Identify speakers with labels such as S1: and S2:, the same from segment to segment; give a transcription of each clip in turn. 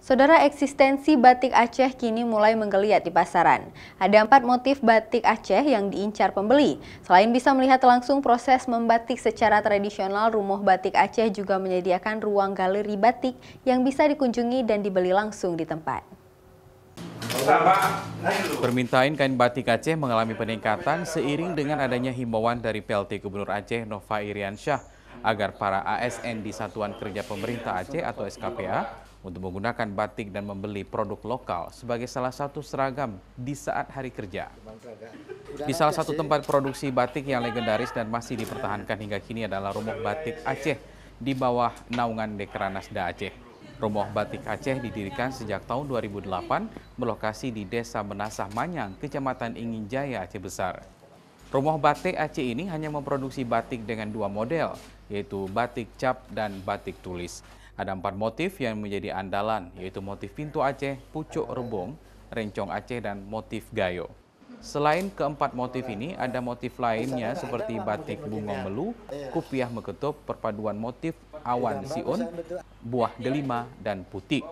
S1: Saudara, eksistensi batik Aceh kini mulai menggeliat di pasaran. Ada 4 motif batik Aceh yang diincar pembeli. Selain bisa melihat langsung proses membatik secara tradisional, Rumah Batik Aceh juga menyediakan ruang galeri batik yang bisa dikunjungi dan dibeli langsung di tempat.
S2: Permintaan kain batik Aceh mengalami peningkatan seiring dengan adanya himbauan dari PLT Gubernur Aceh Nova Iriansyah agar para ASN di Satuan Kerja Pemerintah Aceh atau SKPA untuk menggunakan batik dan membeli produk lokal sebagai salah satu seragam di saat hari kerja. Di salah satu tempat produksi batik yang legendaris dan masih dipertahankan hingga kini adalah Rumah Batik Aceh di bawah naungan Dekranasda Aceh. Rumah Batik Aceh didirikan sejak tahun 2008 berlokasi di Desa Menasah Manyang, Kecamatan Ingin Jaya, Aceh Besar. Rumah Batik Aceh ini hanya memproduksi batik dengan 2 model, yaitu batik cap dan batik tulis. Ada 4 motif yang menjadi andalan, yaitu motif pintu Aceh, pucuk rebung, rencong Aceh, dan motif gayo. Selain keempat motif ini, ada motif lainnya seperti batik bungong melu, kupiah meketup, perpaduan motif awan siun, buah delima, dan putik.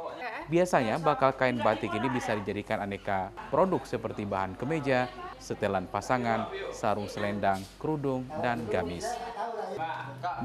S2: Biasanya bakal kain batik ini bisa dijadikan aneka produk seperti bahan kemeja, setelan pasangan, sarung selendang, kerudung, dan gamis.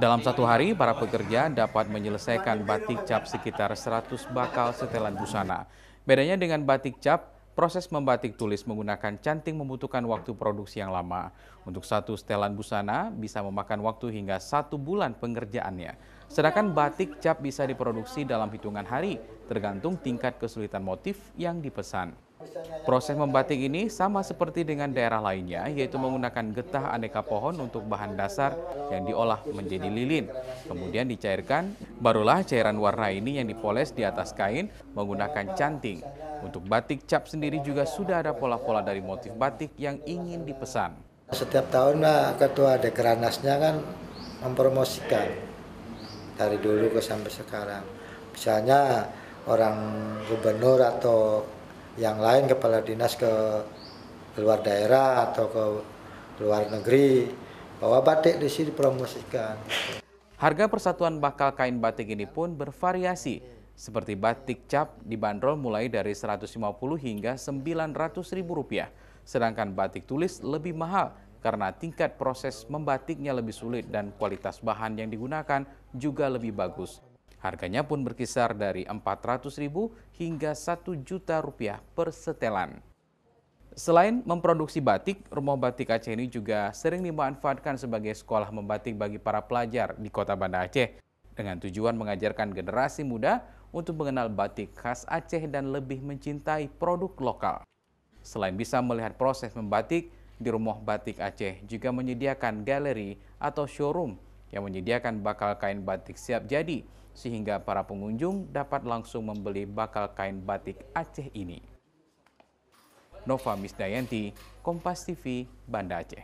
S2: Dalam satu hari, para pekerja dapat menyelesaikan batik cap sekitar 100 bakal setelan busana. Bedanya dengan batik cap, proses membatik tulis menggunakan canting membutuhkan waktu produksi yang lama. Untuk satu setelan busana bisa memakan waktu hingga 1 bulan pengerjaannya. Sedangkan batik cap bisa diproduksi dalam hitungan hari, tergantung tingkat kesulitan motif yang dipesan. Proses membatik ini sama seperti dengan daerah lainnya, yaitu menggunakan getah aneka pohon untuk bahan dasar yang diolah menjadi lilin. Kemudian dicairkan, barulah cairan warna ini yang dipoles di atas kain menggunakan canting. Untuk batik cap sendiri juga sudah ada pola-pola dari motif batik yang ingin dipesan.
S3: Setiap tahun Ketua Dekranasnya kan mempromosikan dari dulu ke sampai sekarang. Misalnya orang gubernur atau yang lain kepala dinas ke luar daerah atau ke luar negeri, bahwa batik di sini dipromosikan.
S2: Harga persatuan bakal kain batik ini pun bervariasi, seperti batik cap dibanderol mulai dari Rp150 hingga Rp900.000. Sedangkan batik tulis lebih mahal karena tingkat proses membatiknya lebih sulit dan kualitas bahan yang digunakan juga lebih bagus. Harganya pun berkisar dari Rp400.000 hingga Rp1.000.000 per setelan. Selain memproduksi batik, Rumah Batik Aceh ini juga sering dimanfaatkan sebagai sekolah membatik bagi para pelajar di Kota Banda Aceh, dengan tujuan mengajarkan generasi muda untuk mengenal batik khas Aceh dan lebih mencintai produk lokal. Selain bisa melihat proses membatik, di Rumah Batik Aceh juga menyediakan galeri atau showroom yang menyediakan bakal kain batik siap jadi, sehingga para pengunjung dapat langsung membeli bakal kain batik Aceh ini. Nova Misdayanti, Kompas TV, Banda Aceh.